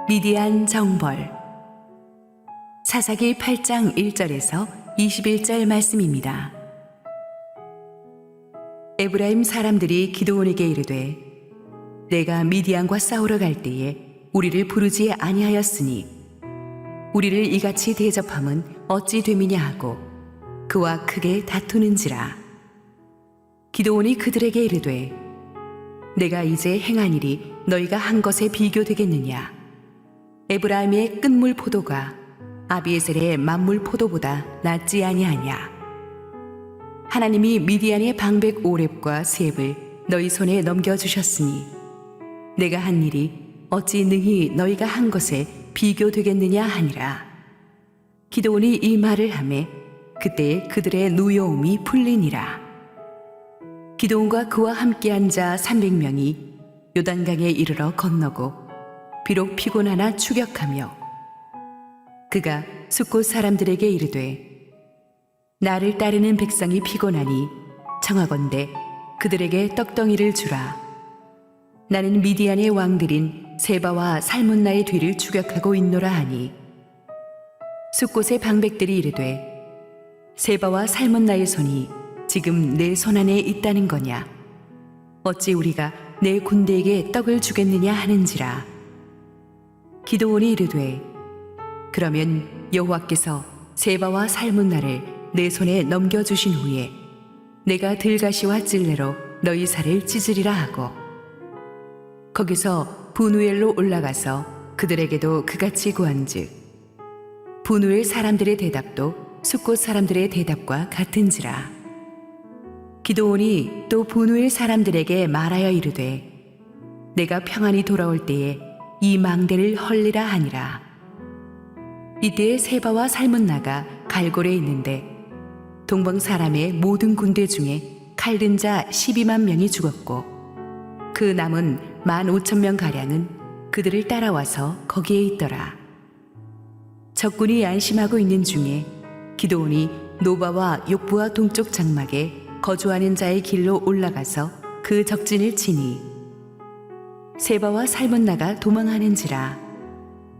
미디안 정벌. 사사기 8장 1절에서 21절 말씀입니다. 에브라임 사람들이 기드온에게 이르되 내가 미디안과 싸우러 갈 때에 우리를 부르지 아니하였으니 우리를 이같이 대접함은 어찌 됨이냐 하고 그와 크게 다투는지라. 기드온이 그들에게 이르되 내가 이제 행한 일이 너희가 한 것에 비교되겠느냐. 에브라임의 끝물 포도가 아비에셀의 만물 포도보다 낫지 아니하냐. 하나님이 미디안의 방백 오렙과 스앱을 너희 손에 넘겨주셨으니 내가 한 일이 어찌 능히 너희가 한 것에 비교되겠느냐 하니라. 기드온이 이 말을 하매 그때에 그들의 노여움이 풀리니라. 기드온과 그와 함께한 자 300명이 요단강에 이르러 건너고 비록 피곤하나 추격하며 그가 숫곳 사람들에게 이르되 나를 따르는 백성이 피곤하니 청하건대 그들에게 떡덩이를 주라. 나는 미디안의 왕들인 세바와 살문나의 뒤를 추격하고 있노라 하니 숫곳의 방백들이 이르되 세바와 살문나의 손이 지금 내 손 안에 있다는 거냐. 어찌 우리가 내 군대에게 떡을 주겠느냐 하는지라. 기드온이 이르되 그러면 여호와께서 세바와 살문나를 내 손에 넘겨주신 후에 내가 들가시와 찔레로 너희 살을 찢으리라 하고 거기서 분우엘로 올라가서 그들에게도 그같이 구한즉 분우엘 사람들의 대답도 숫곳 사람들의 대답과 같은지라. 기드온이 또 분우엘 사람들에게 말하여 이르되 내가 평안히 돌아올 때에 이 망대를 헐리라 하니라. 이때에 세바와 살문나가 갈골에 있는데 동방 사람의 모든 군대 중에 칼든 자 12만 명이 죽었고 그 남은 15,000명 가량은 그들을 따라와서 거기에 있더라. 적군이 안심하고 있는 중에 기드온이 노바와 욕부와 동쪽 장막에 거주하는 자의 길로 올라가서 그 적진을 치니 세바와 살문나가 도망하는지라.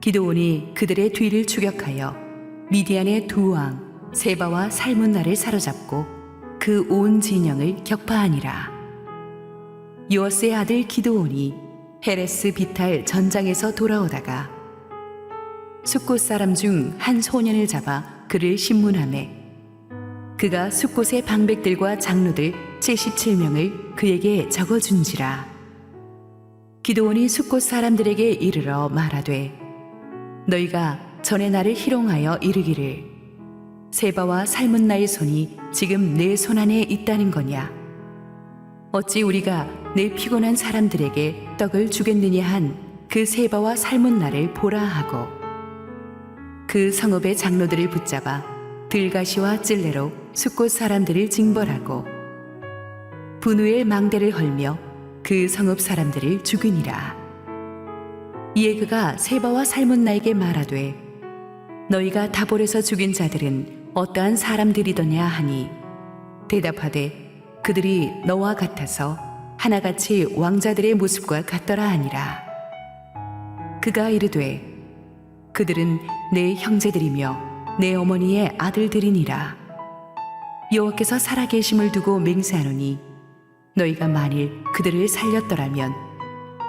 기드온이 그들의 뒤를 추격하여 미디안의 두 왕 세바와 살문나를 사로잡고 그 온 진영을 격파하니라. 요어스의 아들 기드온이 헤레스 비탈 전장에서 돌아오다가 숫곳 사람 중 한 소년을 잡아 그를 신문하매 그가 숫곳의 방백들과 장로들 77명을 그에게 적어준지라. 기드온이 숫곳 사람들에게 이르러 말하되 너희가 전에 나를 희롱하여 이르기를 세바와 살문나의 손이 지금 내 손 안에 있다는 거냐. 어찌 우리가 내 피곤한 사람들에게 떡을 주겠느냐 한 그 세바와 살문나를 보라 하고 그 성읍의 장로들을 붙잡아 들가시와 찔레로 숫곳 사람들을 징벌하고 분우엘 망대를 헐며 그 성읍 사람들을 죽이니라. 이에 그가 세바와 살문나에게 말하되 너희가 다볼에서 죽인 자들은 어떠한 사람들이더냐 하니 대답하되 그들이 너와 같아서 하나같이 왕자들의 모습과 같더라 하니라. 그가 이르되 그들은 내 형제들이며 내 어머니의 아들들이니라. 여호와께서 살아계심을 두고 맹세하노니 너희가 만일 그들을 살렸더라면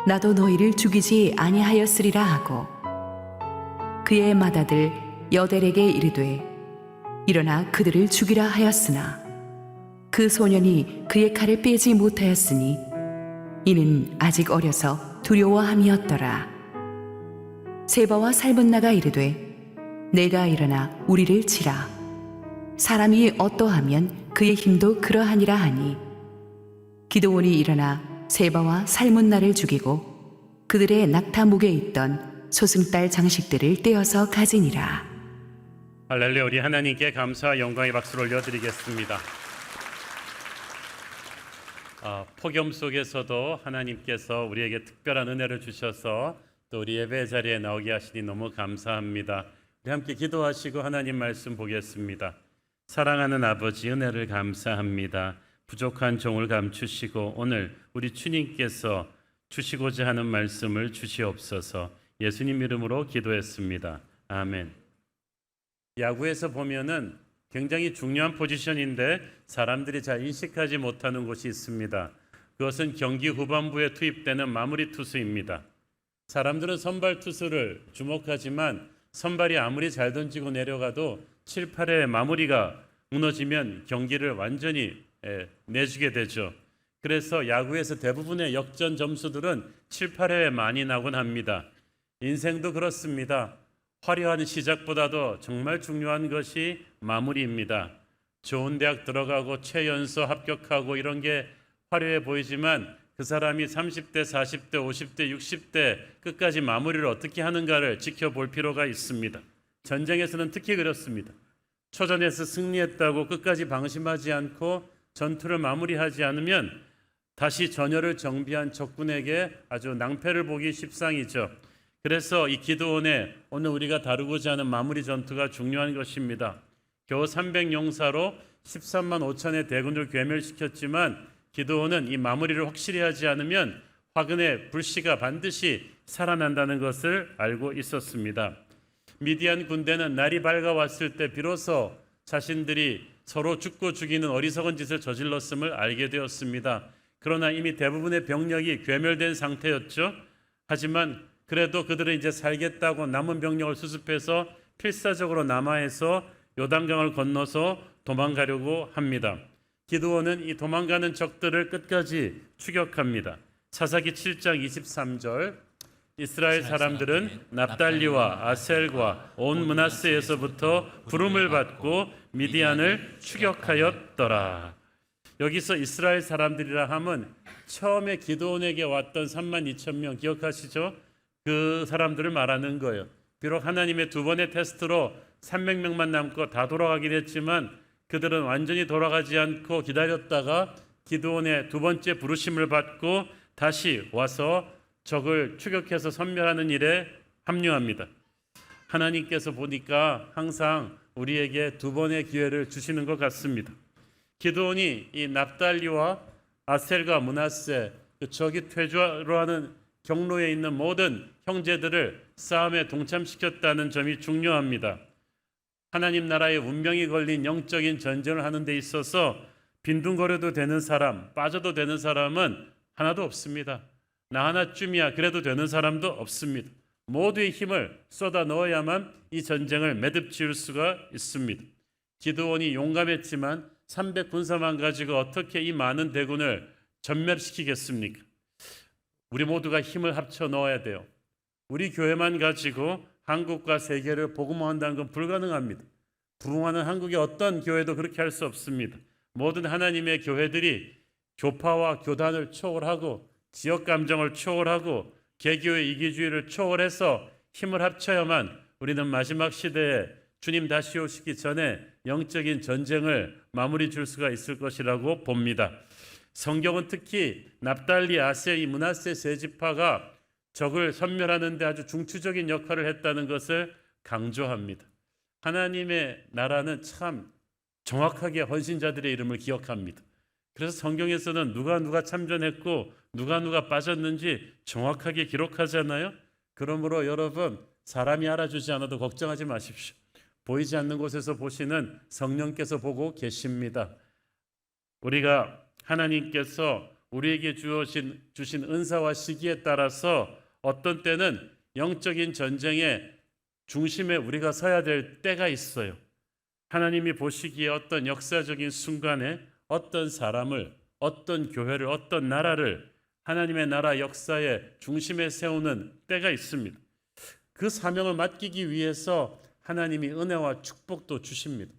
나도 너희를 죽이지 아니하였으리라 하고 그의 맏아들 여델에게 이르되 일어나 그들을 죽이라 하였으나 그 소년이 그의 칼을 빼지 못하였으니 이는 아직 어려서 두려워함이었더라. 세바와 살문나가 이르되 내가 일어나 우리를 치라. 사람이 어떠하면 그의 힘도 그러하니라 하니 기드온이 일어나 세바와 살문나를 죽이고 그들의 낙타목에 있던 소승달 장식들을 떼어서 가지니라. 할렐루야. 우리 하나님께 감사와 영광의 박수를 올려드리겠습니다. 폭염 속에서도 하나님께서 우리에게 특별한 은혜를 주셔서 또 우리 예배 자리에 나오게 하시니 너무 감사합니다. 우리 함께 기도하시고 하나님 말씀 보겠습니다. 사랑하는 아버지, 은혜를 감사합니다. 부족한 종을 감추시고 오늘 우리 주님께서 주시고자 하는 말씀을 주시옵소서. 예수님 이름으로 기도했습니다. 아멘. 야구에서 보면은 굉장히 중요한 포지션인데 사람들이 잘 인식하지 못하는 곳이 있습니다. 그것은 경기 후반부에 투입되는 마무리 투수입니다. 사람들은 선발 투수를 주목하지만 선발이 아무리 잘 던지고 내려가도 7, 8회 마무리가 무너지면 경기를 완전히 내주게 되죠. 그래서 야구에서 대부분의 역전 점수들은 7, 8회에 많이 나곤 합니다. 인생도 그렇습니다. 화려한 시작보다도 정말 중요한 것이 마무리입니다. 좋은 대학 들어가고 최연소 합격하고 이런 게 화려해 보이지만 그 사람이 30대, 40대, 50대, 60대 끝까지 마무리를 어떻게 하는가를 지켜볼 필요가 있습니다. 전쟁에서는 특히 그렇습니다. 초전에서 승리했다고 끝까지 방심하지 않고 전투를 마무리하지 않으면 다시 전열을 정비한 적군에게 아주 낭패를 보기 십상이죠. 그래서 이 기드온의 오늘 우리가 다루고자 하는 마무리 전투가 중요한 것입니다. 겨우 300용사로 13만 5천의 대군을 괴멸시켰지만 기드온은 이 마무리를 확실히 하지 않으면 화근의 불씨가 반드시 살아난다는 것을 알고 있었습니다. 미디안 군대는 날이 밝아왔을 때 비로소 자신들이 서로 죽고 죽이는 어리석은 짓을 저질렀음을 알게 되었습니다. 그러나 이미 대부분의 병력이 괴멸된 상태였죠. 하지만 그래도 그들은 이제 살겠다고 남은 병력을 수습해서 필사적으로 남하해서 요단강을 건너서 도망가려고 합니다. 기드온은 이 도망가는 적들을 끝까지 추격합니다. 사사기 7장 23절 이스라엘 사람들은 납달리와 아셀과 온 므낫세에서부터 부름을 받고 미디안을 추격하였더라. 여기서 이스라엘 사람들이라 함은 처음에 기드온에게 왔던 3만 2천 명 기억하시죠? 그 사람들을 말하는 거예요. 비록 하나님의 두 번의 테스트로 300명만 남고 다 돌아가긴 했지만 그들은 완전히 돌아가지 않고 기다렸다가 기드온의 두 번째 부르심을 받고 다시 와서 적을 추격해서 섬멸하는 일에 합류합니다. 하나님께서 보니까 항상 우리에게 두 번의 기회를 주시는 것 같습니다. 기드온이 이 납달리와 아셀과 므낫세 그 적이 퇴조로 하는 경로에 있는 모든 형제들을 싸움에 동참시켰다는 점이 중요합니다. 하나님 나라의 운명이 걸린 영적인 전쟁을 하는 데 있어서 빈둥거려도 되는 사람, 빠져도 되는 사람은 하나도 없습니다. 나 하나쯤이야 그래도 되는 사람도 없습니다. 모두의 힘을 쏟아 넣어야만 이 전쟁을 매듭지을 수가 있습니다. 기드온이 용감했지만 300군사만 가지고 어떻게 이 많은 대군을 전멸시키겠습니까? 우리 모두가 힘을 합쳐 넣어야 돼요. 우리 교회만 가지고 한국과 세계를 복음화한다는 건 불가능합니다. 부흥하는 한국의 어떤 교회도 그렇게 할 수 없습니다. 모든 하나님의 교회들이 교파와 교단을 초월하고 지역 감정을 초월하고 개교의 이기주의를 초월해서 힘을 합쳐야만 우리는 마지막 시대에 주님 다시 오시기 전에 영적인 전쟁을 마무리 줄 수가 있을 것이라고 봅니다. 성경은 특히 납달리, 아세, 이 므낫세 세 지파가 적을 섬멸하는 데 아주 중추적인 역할을 했다는 것을 강조합니다. 하나님의 나라는 참 정확하게 헌신자들의 이름을 기억합니다. 그래서 성경에서는 누가 참전했고 누가 빠졌는지 정확하게 기록하잖아요. 그러므로 여러분 사람이 알아주지 않아도 걱정하지 마십시오. 보이지 않는 곳에서 보시는 성령께서 보고 계십니다. 우리가 하나님께서 우리에게 주신 은사와 시기에 따라서 어떤 때는 영적인 전쟁의 중심에 우리가 서야 될 때가 있어요. 하나님이 보시기에 어떤 역사적인 순간에 어떤 사람을, 어떤 교회를, 어떤 나라를 하나님의 나라 역사의 중심에 세우는 때가 있습니다. 그 사명을 맡기기 위해서 하나님이 은혜와 축복도 주십니다.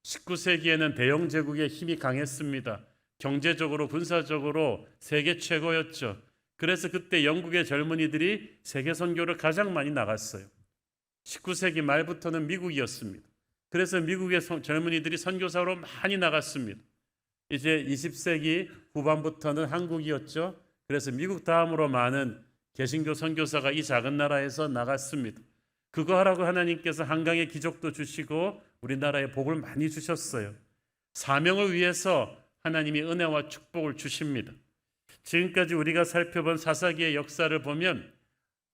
19세기에는 대영 제국의 힘이 강했습니다. 경제적으로 군사적으로 세계 최고였죠. 그래서 그때 영국의 젊은이들이 세계 선교를 가장 많이 나갔어요. 19세기 말부터는 미국이었습니다. 그래서 미국의 젊은이들이 선교사로 많이 나갔습니다. 이제 20세기 후반부터는 한국이었죠. 그래서 미국 다음으로 많은 개신교 선교사가 이 작은 나라에서 나갔습니다. 그거 하라고 하나님께서 한강의 기적도 주시고 우리나라에 복을 많이 주셨어요. 사명을 위해서 하나님이 은혜와 축복을 주십니다. 지금까지 우리가 살펴본 사사기의 역사를 보면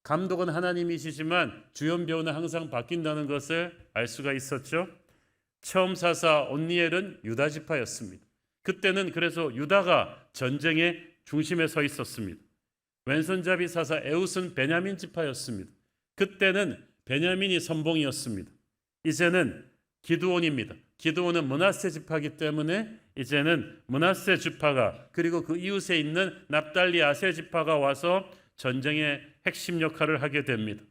감독은 하나님이시지만 주연 배우는 항상 바뀐다는 것을 알 수가 있었죠. 처음 사사 온니엘은 유다 지파였습니다. 그때는 그래서 유다가 전쟁의 중심에 서 있었습니다. 왼손잡이 사사 에웃은 베냐민 지파였습니다. 그때는 베냐민이 선봉이었습니다. 이제는 기드온입니다. 기드온은 므낫세 지파이기 때문에 이제는 므낫세 지파가, 그리고 그 이웃에 있는 납달리 아세 지파가 와서 전쟁의 핵심 역할을 하게 됩니다.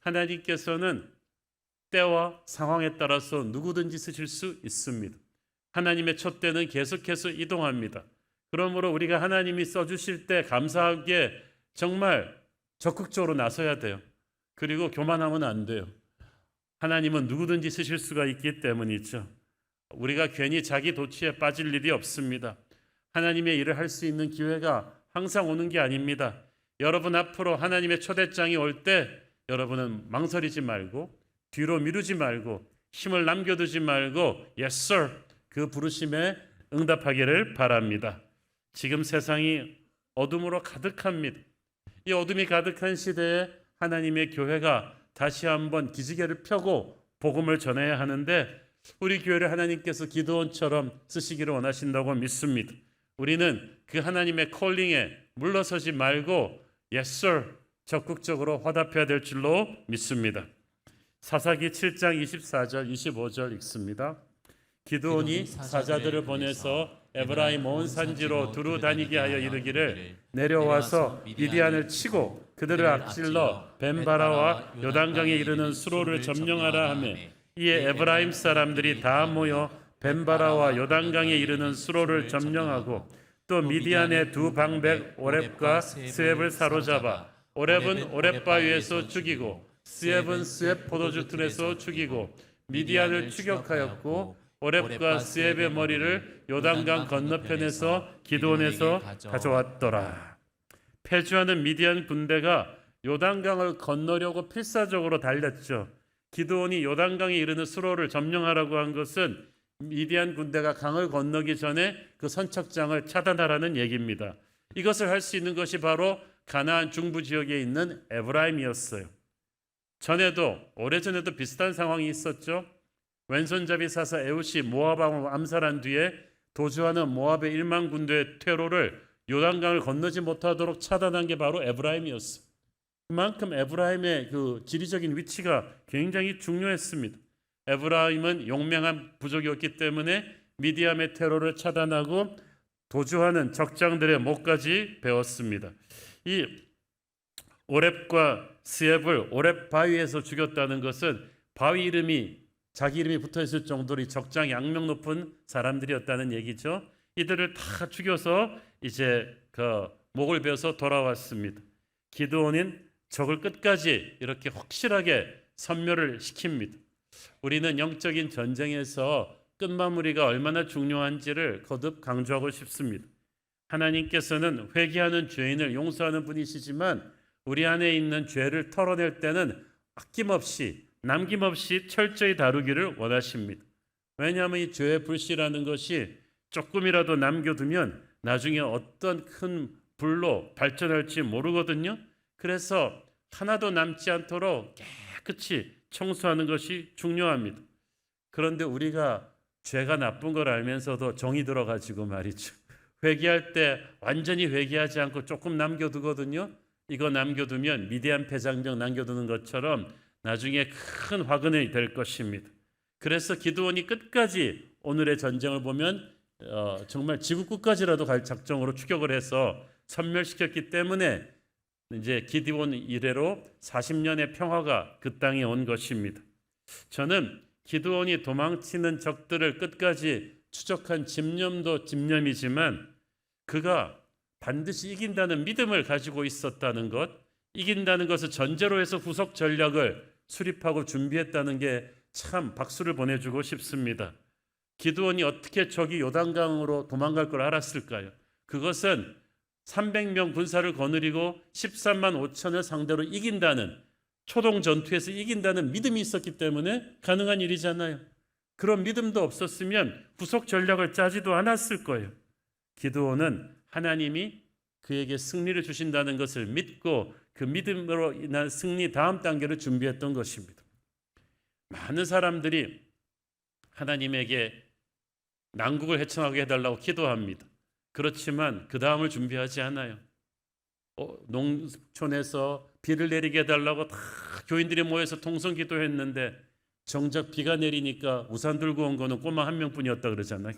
하나님께서는 때와 상황에 따라서 누구든지 쓰실 수 있습니다. 하나님의 촛대는 계속해서 이동합니다. 그러므로 우리가 하나님이 써주실 때 감사하게 정말 적극적으로 나서야 돼요. 그리고 교만하면 안 돼요. 하나님은 누구든지 쓰실 수가 있기 때문이죠. 우리가 괜히 자기 도취에 빠질 일이 없습니다. 하나님의 일을 할 수 있는 기회가 항상 오는 게 아닙니다. 여러분 앞으로 하나님의 초대장이 올 때 여러분은 망설이지 말고 뒤로 미루지 말고 힘을 남겨두지 말고 Yes sir, 그 부르심에 응답하기를 바랍니다. 지금 세상이 어둠으로 가득합니다. 이 어둠이 가득한 시대에 하나님의 교회가 다시 한번 기지개를 펴고 복음을 전해야 하는데 우리 교회를 하나님께서 기드온처럼 쓰시기를 원하신다고 믿습니다. 우리는 그 하나님의 콜링에 물러서지 말고 Yes sir, 적극적으로 화답해야 될 줄로 믿습니다. 사사기 7장 24절 25절 읽습니다. 기드온이 사자들을 보내서 에브라임 온 산지로 두루 다니게 하여 이르기를 내려와서 미디안을 치고 그들을 앞질러 벤바라와 요단강에 이르는 수로를 점령하라 하며 이에 에브라임 사람들이 다 모여 벤바라와 요단강에 이르는 수로를 점령하고 또 미디안의 두 방백 오렙과 스웹을 사로잡아 오렙은 오렙 바위에서 죽이고 스웹은 스웹 포도주 틀에서 죽이고 미디안을 추격하였고 오렙과 스웹의 머리를 요단강 건너편에서 기드온에서 가져왔더라. 패주하는 미디안 군대가 요단강을 건너려고 필사적으로 달렸죠. 기드온이 요단강에 이르는 수로를 점령하라고 한 것은 미디안 군대가 강을 건너기 전에 그 선착장을 차단하라는 얘기입니다. 이것을 할 수 있는 것이 바로 가나안 중부 지역에 있는 에브라임이었어요. 오래전에도 비슷한 상황이 있었죠. 왼손잡이 사사 에웃이 모압 왕을 암살한 뒤에 도주하는 모압의 1만 군대의 퇴로를 요단강을 건너지 못하도록 차단한 게 바로 에브라임이었어요. 그만큼 에브라임의 그 지리적인 위치가 굉장히 중요했습니다. 에브라임은 용맹한 부족이었기 때문에 미디안의 테러를 차단하고 도주하는 적장들의 목까지 베었습니다. 이 오렙과 스웹을 오렙 바위에서 죽였다는 것은 바위 이름이 자기 이름이 붙어있을 정도로 적장 양명 높은 사람들이었다는 얘기죠. 이들을 다 죽여서 이제 그 목을 베어서 돌아왔습니다. 기드온은 적을 끝까지 이렇게 확실하게 섬멸을 시킵니다. 우리는 영적인 전쟁에서 끝마무리가 얼마나 중요한지를 거듭 강조하고 싶습니다. 하나님께서는 회개하는 죄인을 용서하는 분이시지만 우리 안에 있는 죄를 털어낼 때는 아낌없이 남김없이 철저히 다루기를 원하십니다. 왜냐하면 이 죄의 불씨라는 것이 조금이라도 남겨두면 나중에 어떤 큰 불로 발전할지 모르거든요. 그래서 하나도 남지 않도록 깨끗이 청소하는 것이 중요합니다. 그런데 우리가 죄가 나쁜 걸 알면서도 정이 들어가지고 말이죠. 회개할 때 완전히 회개하지 않고 조금 남겨두거든요. 이거 남겨두면 미디안 패장정 남겨두는 것처럼 나중에 큰 화근이 될 것입니다. 그래서 기드온이 끝까지 오늘의 전쟁을 보면 정말 지구 끝까지라도 갈 작정으로 추격을 해서 섬멸시켰기 때문에 이제 기드온 이래로 40년의 평화가 그 땅에 온 것입니다. 저는 기드온이 도망치는 적들을 끝까지 추적한 집념도 집념이지만 그가 반드시 이긴다는 믿음을 가지고 있었다는 것, 이긴다는 것을 전제로 해서 후속 전략을 수립하고 준비했다는 게 참 박수를 보내주고 싶습니다. 기드온이 어떻게 적이 요단강으로 도망갈 걸 알았을까요? 그것은 300명 군사를 거느리고 13만 5천을 상대로 이긴다는 초동 전투에서 이긴다는 믿음이 있었기 때문에 가능한 일이잖아요. 그런 믿음도 없었으면 후속 전략을 짜지도 않았을 거예요. 기드온은 하나님이 그에게 승리를 주신다는 것을 믿고 그 믿음으로 인한 승리 다음 단계를 준비했던 것입니다. 많은 사람들이 하나님에게 난국을 헤쳐나가게 해달라고 기도합니다. 그렇지만 그 다음을 준비하지 않아요. 농촌에서 비를 내리게 해달라고 다 교인들이 모여서 통성기도했는데 정작 비가 내리니까 우산 들고 온 거는 꼬마 한 명뿐이었다 그러잖아요.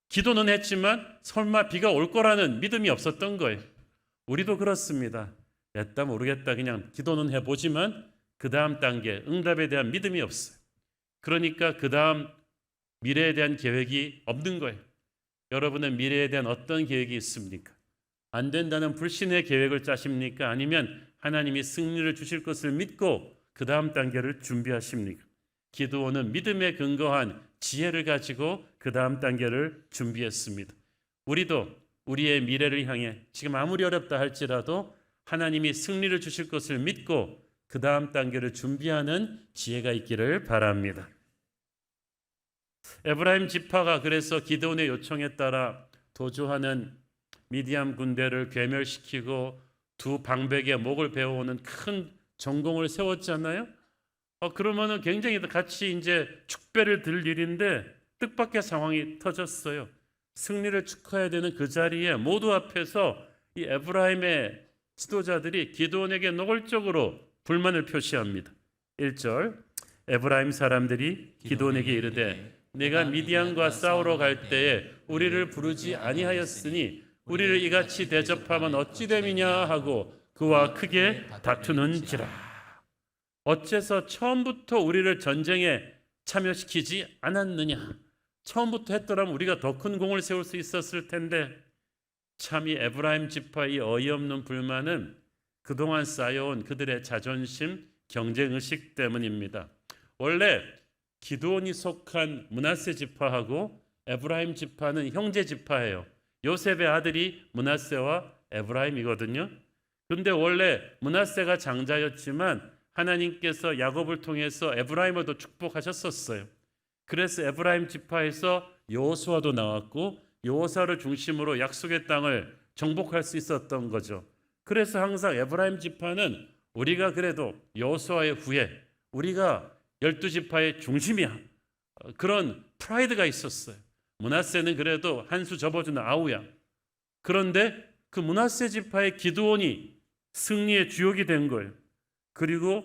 기도는 했지만 설마 비가 올 거라는 믿음이 없었던 거예요. 우리도 그렇습니다. 됐다 모르겠다 그냥 기도는 해보지만 그 다음 단계 응답에 대한 믿음이 없어요. 그러니까 그 다음 미래에 대한 계획이 없는 거예요. 여러분의 미래에 대한 어떤 계획이 있습니까? 안 된다는 불신의 계획을 짜십니까? 아니면 하나님이 승리를 주실 것을 믿고 그 다음 단계를 준비하십니까? 기드온은 믿음에 근거한 지혜를 가지고 그 다음 단계를 준비했습니다. 우리도 우리의 미래를 향해 지금 아무리 어렵다 할지라도 하나님이 승리를 주실 것을 믿고 그 다음 단계를 준비하는 지혜가 있기를 바랍니다. 에브라임 지파가 그래서 기드온의 요청에 따라 도주하는 미디안 군대를 괴멸시키고 두 방백의 목을 베어오는 큰 전공을 세웠잖아요. 그러면은 굉장히 같이 이제 축배를 들 일인데 뜻밖의 상황이 터졌어요. 승리를 축하해야 되는 그 자리에 모두 앞에서 이 에브라임의 지도자들이 기드온에게 노골적으로 불만을 표시합니다. 1절 에브라임 사람들이 기드온에게 이르되 내가 미디안과 싸우러 갈 때에 우리를 부르지 아니하였으니 우리를 이같이 대접하면 어찌 됨이냐 하고 그와 크게 다투는지라. 어째서 처음부터 우리를 전쟁에 참여시키지 않았느냐. 처음부터 했더라면 우리가 더 큰 공을 세울 수 있었을 텐데. 참 이 에브라임 지파의 어이없는 불만은 그동안 쌓여온 그들의 자존심, 경쟁의식 때문입니다. 원래 기드온이 속한 므낫세 지파하고 에브라임 지파는 형제 지파예요. 요셉의 아들이 므낫세와 에브라임이거든요. 그런데 원래 므낫세가 장자였지만 하나님께서 야곱을 통해서 에브라임을도 축복하셨었어요. 그래서 에브라임 지파에서 여호수아도 나왔고 여호수아를 중심으로 약속의 땅을 정복할 수 있었던 거죠. 그래서 항상 에브라임 지파는 우리가 그래도 여호수아의 후예, 우리가 12지파의 중심이야. 그런 프라이드가 있었어요. 므낫세는 그래도 한 수 접어주는 아우야. 그런데 그 므낫세 지파의 기드온이 승리의 주역이 된 거예요. 그리고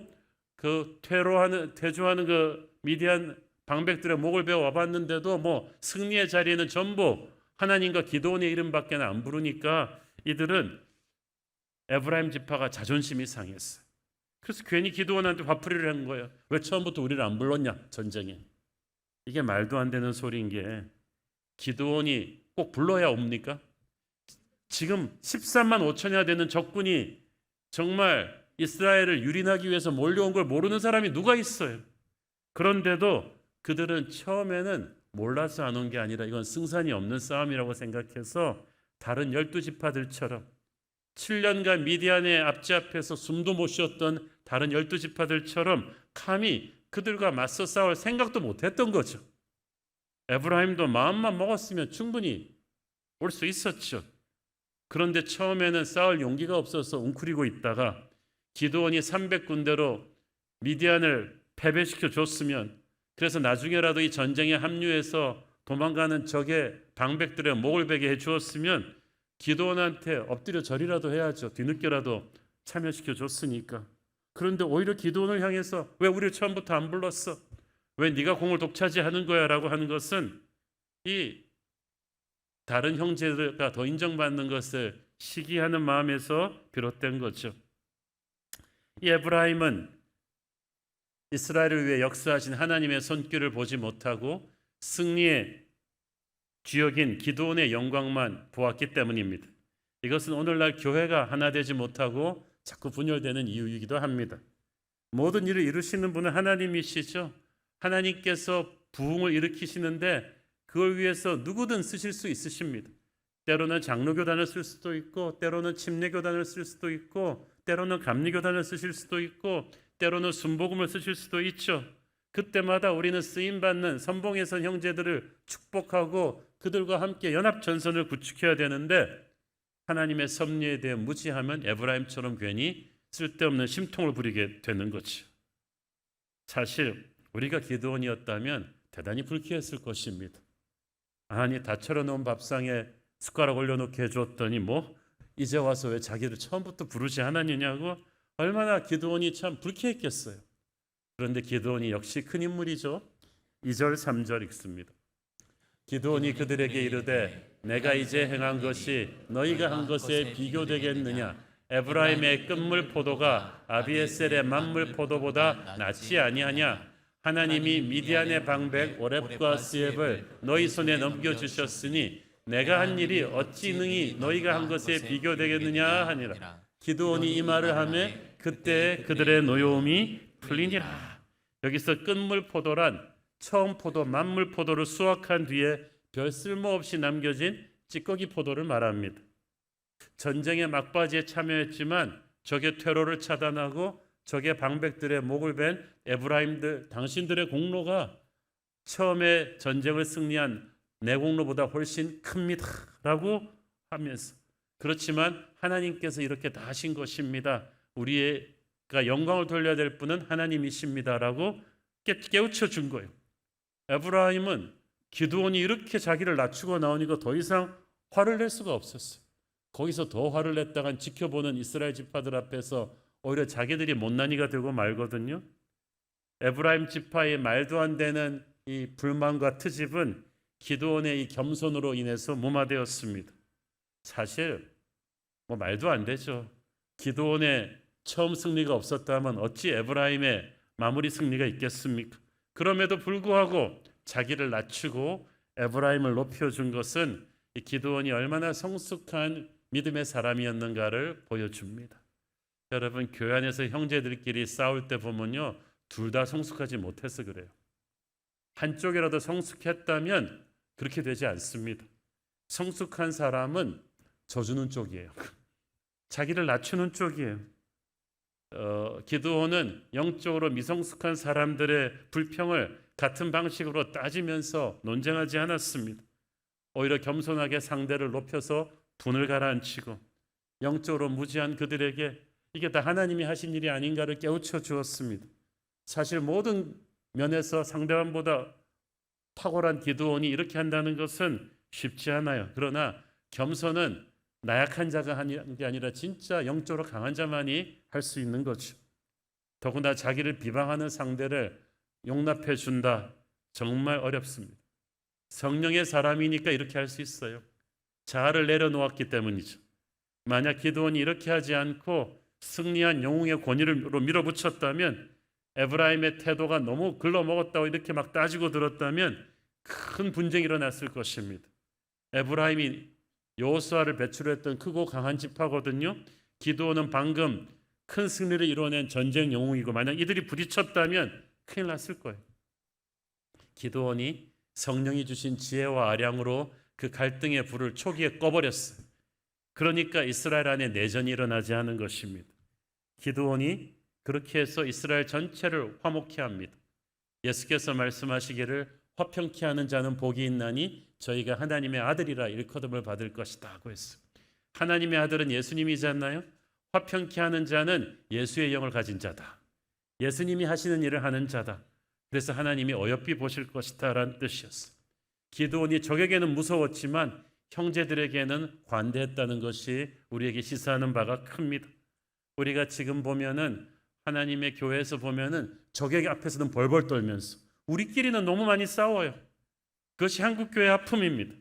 그 퇴조하는 그 미디안 방백들의 목을 베어 와봤는데도 뭐 승리의 자리에는 전부 하나님과 기드온의 이름밖에 안 부르니까 이들은 에브라임 지파가 자존심이 상했어요. 그래서 괜히 기드온한테 화풀이를 한 거예요. 왜 처음부터 우리를 안 불렀냐 전쟁에. 이게 말도 안 되는 소리인 게 기드온이 꼭 불러야 옵니까? 지금 13만 5천여나 되는 적군이 정말 이스라엘을 유린하기 위해서 몰려온 걸 모르는 사람이 누가 있어요? 그런데도 그들은 처음에는 몰라서 안 온 게 아니라 이건 승산이 없는 싸움이라고 생각해서 다른 12지파들처럼 7년간 미디안의 앞지 앞에서 숨도 못 쉬었던 다른 12지파들처럼 감히 그들과 맞서 싸울 생각도 못했던 거죠. 에브라임도 마음만 먹었으면 충분히 올 수 있었죠. 그런데 처음에는 싸울 용기가 없어서 웅크리고 있다가 기드온이 300군대로 미디안을 패배시켜 줬으면, 그래서 나중에라도 이 전쟁에 합류해서 도망가는 적의 방백들의 목을 베게 해 주었으면 기드온한테 엎드려 절이라도 해야죠. 뒤늦게라도 참여시켜 줬으니까. 그런데 오히려 기드온을 향해서 왜 우리를 처음부터 안 불렀어? 왜 네가 공을 독차지하는 거야? 라고 하는 것은 이 다른 형제들과 더 인정받는 것을 시기하는 마음에서 비롯된 거죠. 이 에브라임은 이스라엘을 위해 역사하신 하나님의 손길을 보지 못하고 승리의 주역인 기드온의 영광만 보았기 때문입니다. 이것은 오늘날 교회가 하나 되지 못하고 자꾸 분열되는 이유이기도 합니다. 모든 일을 이루시는 분은 하나님이시죠. 하나님께서 부흥을 일으키시는데 그걸 위해서 누구든 쓰실 수 있으십니다. 때로는 장로교단을 쓸 수도 있고, 때로는 침례교단을 쓸 수도 있고, 때로는 감리교단을 쓰실 수도 있고, 때로는 순복음을 쓰실 수도 있죠. 그때마다 우리는 쓰임받는 선봉의 형제들을 축복하고 그들과 함께 연합전선을 구축해야 되는데 하나님의 섭리에 대해 무지하면 에브라임처럼 괜히 쓸데없는 심통을 부리게 되는 거죠. 사실 우리가 기드온이었다면 대단히 불쾌했을 것입니다. 아니, 다 차려놓은 밥상에 숟가락 올려놓게 해줬더니 뭐 이제 와서 왜 자기를 처음부터 부르지 않았느냐고 얼마나 기드온이 참 불쾌했겠어요. 그런데 기드온이 역시 큰 인물이죠. 2절 3절 읽습니다. 기드온이 그들에게 이르되 내가 이제 행한 것이 너희가 한 것에 비교되겠느냐? 에브라임의 끝물 포도가 아비에셀의 만물 포도보다 낫지 아니하냐? 하나님이 미디안의 방백 오렙과 스엡을 너희 손에 넘겨주셨으니 내가 한 일이 어찌 능히 너희가 한 것에 비교되겠느냐 하니라. 기드온이 이 말을 하매 그때 그들의 노여움이 풀리니라. 여기서 끝물 포도란 처음 포도, 만물 포도를 수확한 뒤에 별 쓸모없이 남겨진 찌꺼기 포도를 말합니다. 전쟁의 막바지에 참여했지만 적의 퇴로를 차단하고 적의 방백들의 목을 벤 에브라임들, 당신들의 공로가 처음에 전쟁을 승리한 내 공로보다 훨씬 큽니다 라고 하면서, 그렇지만 하나님께서 이렇게 다 하신 것입니다. 우리가 영광을 돌려야 될 분은 하나님이십니다 라고 깨우쳐 준 거예요. 에브라임은 기드온이 이렇게 자기를 낮추고 나오니까 더 이상 화를 낼 수가 없었어요. 거기서 더 화를 냈다간 지켜보는 이스라엘 지파들 앞에서 오히려 자기들이 못난이가 되고 말거든요. 에브라임 지파의 말도 안 되는 이 불만과 트집은 기드온의 이 겸손으로 인해서 무마되었습니다. 사실 뭐 말도 안 되죠. 기드온의 처음 승리가 없었다면 어찌 에브라임의 마무리 승리가 있겠습니까? 그럼에도 불구하고 자기를 낮추고 에브라임을 높여준 것은 이 기드온이 얼마나 성숙한 믿음의 사람이었는가를 보여줍니다. 여러분, 교회 안에서 형제들끼리 싸울 때 보면요, 둘 다 성숙하지 못해서 그래요. 한쪽이라도 성숙했다면 그렇게 되지 않습니다. 성숙한 사람은 져주는 쪽이에요. 자기를 낮추는 쪽이에요. 기드온은 영적으로 미성숙한 사람들의 불평을 같은 방식으로 따지면서 논쟁하지 않았습니다. 오히려 겸손하게 상대를 높여서 분을 가라앉히고 영적으로 무지한 그들에게 이게 다 하나님이 하신 일이 아닌가를 깨우쳐 주었습니다. 사실 모든 면에서 상대방보다 탁월한 기드온이 이렇게 한다는 것은 쉽지 않아요. 그러나 겸손은 나약한 자가 하는 게 아니라 진짜 영적으로 강한 자만이 할 수 있는 거죠. 더구나 자기를 비방하는 상대를 용납해 준다. 정말 어렵습니다. 성령의 사람이니까 이렇게 할 수 있어요. 자아를 내려놓았기 때문이죠. 만약 기드온이 이렇게 하지 않고 승리한 영웅의 권위로 밀어붙였다면, 에브라임의 태도가 너무 글러먹었다고 이렇게 막 따지고 들었다면 큰 분쟁이 일어났을 것입니다. 에브라임이 여호수아를 배출했던 크고 강한 지파거든요. 기드온은 방금 큰 승리를 이뤄낸 전쟁 영웅이고 만약 이들이 부딪혔다면 큰일 났을 거예요. 기드온이 성령이 주신 지혜와 아량으로 그 갈등의 불을 초기에 꺼버렸어요. 그러니까 이스라엘 안에 내전이 일어나지 않은 것입니다. 기드온이 그렇게 해서 이스라엘 전체를 화목케 합니다. 예수께서 말씀하시기를 화평케 하는 자는 복이 있나니 저희가 하나님의 아들이라 일컬음을 받을 것이다 하고 했어요. 하나님의 아들은 예수님이지 않나요? 화평케 하는 자는 예수의 영을 가진 자다. 예수님이 하시는 일을 하는 자다. 그래서 하나님이 어여삐 보실 것이다 라는 뜻이었어요. 기드온이 적에게는 무서웠지만 형제들에게는 관대했다는 것이 우리에게 시사하는 바가 큽니다. 우리가 지금 보면은 하나님의 교회에서 보면은 적에게 앞에서는 벌벌 떨면서 우리끼리는 너무 많이 싸워요. 그것이 한국교회의 아픔입니다.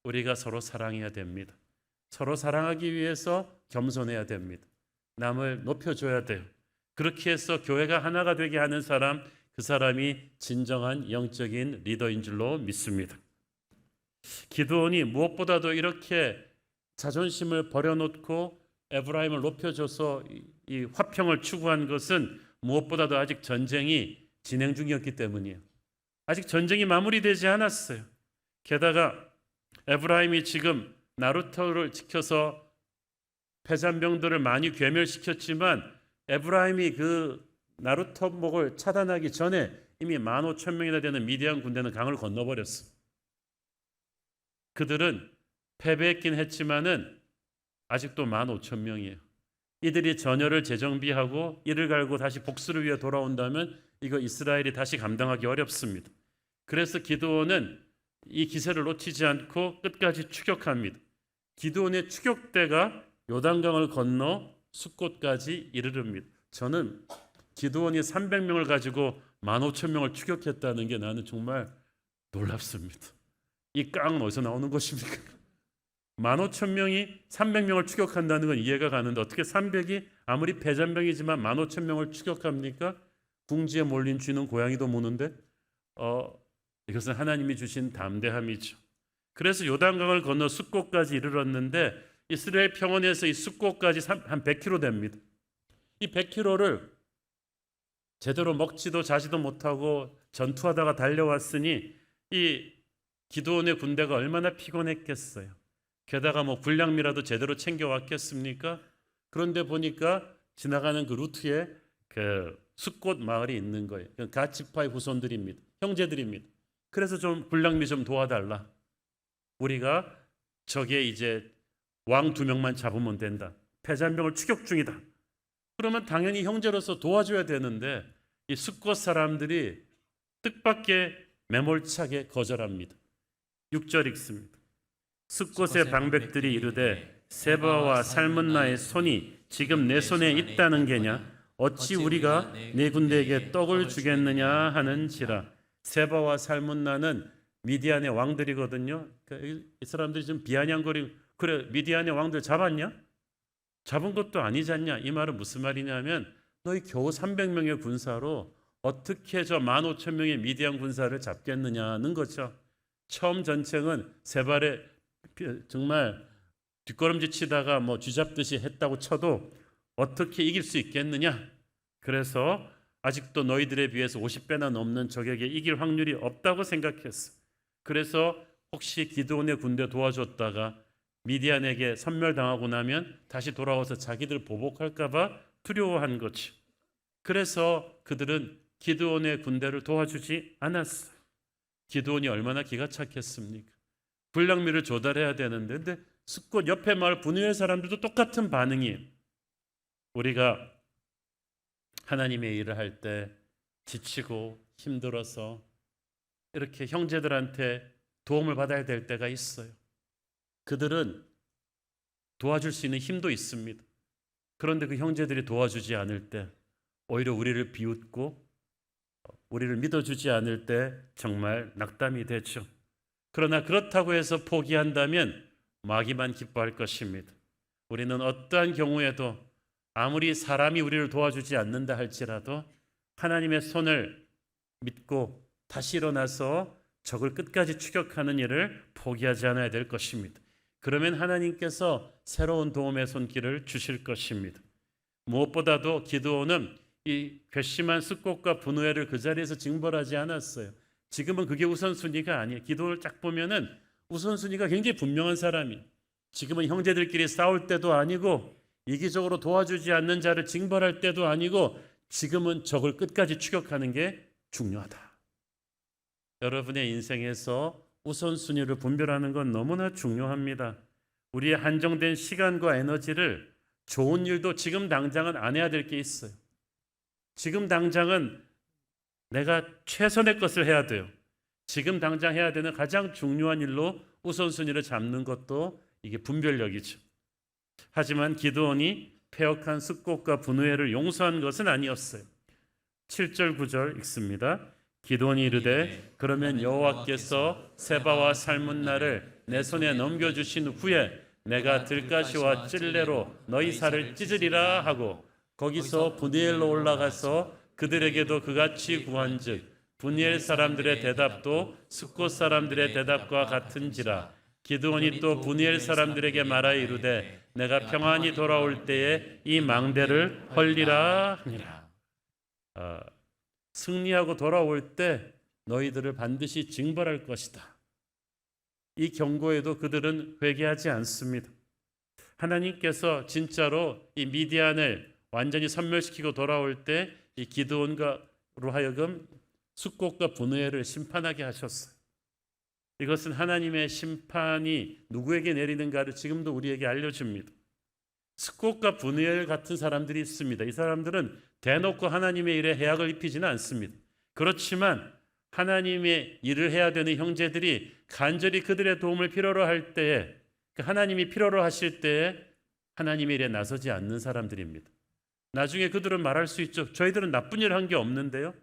우리가 서로 사랑해야 됩니다. 서로 사랑하기 위해서 겸손해야 됩니다. 남을 높여줘야 돼요. 그렇게 해서 교회가 하나가 되게 하는 사람, 그 사람이 진정한 영적인 리더인 줄로 믿습니다. 기드온이 무엇보다도 이렇게 자존심을 버려놓고 에브라임을 높여줘서 이 화평을 추구한 것은 무엇보다도 아직 전쟁이 진행 중이었기 때문이에요. 아직 전쟁이 마무리되지 않았어요. 게다가 에브라임이 지금 나루토를 지켜서 패잔병들을 많이 괴멸시켰지만 에브라임이 그 나루토목을 차단하기 전에 이미 15,000명이나 되는 미디안 군대는 강을 건너버렸어. 그들은 패배했긴 했지만은 아직도 15,000명이에요. 이들이 전열을 재정비하고 이를 갈고 다시 복수를 위해 돌아온다면 이거 이스라엘이 다시 감당하기 어렵습니다. 그래서 기드온은 이 기세를 놓치지 않고 끝까지 추격합니다. 기드온의 추격대가 요단강을 건너 숫곳까지 이르릅니다. 저는 기드온이 300명을 가지고 15,000명을 추격했다는 게 나는 정말 놀랍습니다. 이 깡은 어디서 나오는 것입니까? 15,000명이 300명을 추격한다는 건 이해가 가는데 어떻게 300이 아무리 패잔병이지만 15,000명을 추격합니까? 궁지에 몰린 쥐는 고양이도 무는데 이것은 하나님이 주신 담대함이죠. 그래서 요단강을 건너 숫곳까지 이르렀는데 이스라엘 평원에서 이 숫곳까지 한 100km 됩니다. 이 100km를 제대로 먹지도 자지도 못하고 전투하다가 달려왔으니 이 기드온의 군대가 얼마나 피곤했겠어요. 게다가 뭐 군량미라도 제대로 챙겨왔겠습니까? 그런데 보니까 지나가는 그 루트에 그 숫곳 마을이 있는 거예요. 갓지파의 후손들입니다. 형제들입니다. 그래서 좀 군량미 좀 도와달라. 우리가 저게 이제 왕 2명만 잡으면 된다. 패잔병을 추격 중이다. 그러면 당연히 형제로서 도와줘야 되는데 이 숫곳 사람들이 뜻밖의 매몰차게 거절합니다. 6절 읽습니다. 숫곳의 방백들이 이르되 세바와 살문나의 손이 지금 내 손에 있다는 게냐? 어찌 우리가 네 군대에게 떡을 주겠느냐 하는지라. 세바와 살문나는 미디안의 왕들이거든요. 그러니까 이 사람들이 좀 비아냥거리고 그래 미디안의 왕들 잡았냐? 잡은 것도 아니지 않냐? 이 말은 무슨 말이냐면 너희 겨우 300명의 군사로 어떻게 저 15,000명의 미디안 군사를 잡겠느냐는 거죠. 처음 전쟁은 세발에 정말 뒷걸음질 치다가 뭐 쥐잡듯이 했다고 쳐도 어떻게 이길 수 있겠느냐? 그래서 아직도 너희들에 비해서 50배나 넘는 적에게 이길 확률이 없다고 생각했어. 그래서 혹시 기드온의 군대 도와줬다가 미디안에게 섬멸당하고 나면 다시 돌아와서 자기들 보복할까 봐 두려워한 거지. 그래서 그들은 기드온의 군대를 도와주지 않았어요. 기드온이 얼마나 기가 착했습니까? 군량미를 조달해야 되는데 근데 숫곳 옆에 마을 분유엘 사람들도 똑같은 반응이에요. 우리가 하나님의 일을 할 때 지치고 힘들어서 이렇게 형제들한테 도움을 받아야 될 때가 있어요. 그들은 도와줄 수 있는 힘도 있습니다. 그런데 그 형제들이 도와주지 않을 때 오히려 우리를 비웃고 우리를 믿어주지 않을 때 정말 낙담이 되죠. 그러나 그렇다고 해서 포기한다면 마귀만 기뻐할 것입니다. 우리는 어떠한 경우에도 아무리 사람이 우리를 도와주지 않는다 할지라도 하나님의 손을 믿고 다시 일어나서 적을 끝까지 추격하는 일을 포기하지 않아야 될 것입니다. 그러면 하나님께서 새로운 도움의 손길을 주실 것입니다. 무엇보다도 기드온은 이 괘씸한 숫곳과 분우엘을 그 자리에서 징벌하지 않았어요. 지금은 그게 우선순위가 아니에요. 기드온을 쫙 보면은 우선순위가 굉장히 분명한 사람이. 지금은 형제들끼리 싸울 때도 아니고 이기적으로 도와주지 않는 자를 징벌할 때도 아니고 지금은 적을 끝까지 추격하는 게 중요하다. 여러분의 인생에서 우선순위를 분별하는 건 너무나 중요합니다. 우리의 한정된 시간과 에너지를 좋은 일도 지금 당장은 안 해야 될 게 있어요. 지금 당장은 내가 최선의 것을 해야 돼요. 지금 당장 해야 되는 가장 중요한 일로 우선순위를 잡는 것도 이게 분별력이죠. 하지만 기드온이 패역한 숫곳과 분우엘을 용서한 것은 아니었어요. 7절 9절 읽습니다. 기드온이 이르되 그러면 여호와께서 세바와 살문나를 내 손에 넘겨주신 후에 내가 들가시와 찔레로 너희 살을 찢으리라 하고 거기서 분이엘로 올라가서 그들에게도 그같이 구한즉 분이엘 사람들의 대답도 숫곳 사람들의 대답과 같은지라. 기드온이 또 분이엘 사람들에게 말하여 이르되 내가 평안히 돌아올 때에 이 망대를 헐리라 하니라. 승리하고 돌아올 때 너희들을 반드시 징벌할 것이다. 이 경고에도 그들은 회개하지 않습니다. 하나님께서 진짜로 이 미디안을 완전히 섬멸시키고 돌아올 때 이 기드온으로 하여금 숫곳과 분우엘을 심판하게 하셨어요. 이것은 하나님의 심판이 누구에게 내리는가를 지금도 우리에게 알려줍니다. 스콧과 분이엘 같은 사람들이 있습니다. 이 사람들은 대놓고 하나님의 일에 해악을 입히지는 않습니다. 그렇지만 하나님의 일을 해야 되는 형제들이 간절히 그들의 도움을 필요로 할 때에, 하나님이 필요로 하실 때에 하나님의 일에 나서지 않는 사람들입니다. 나중에 그들은 말할 수 있죠. 저희들은 나쁜 일 한 게 없는데요.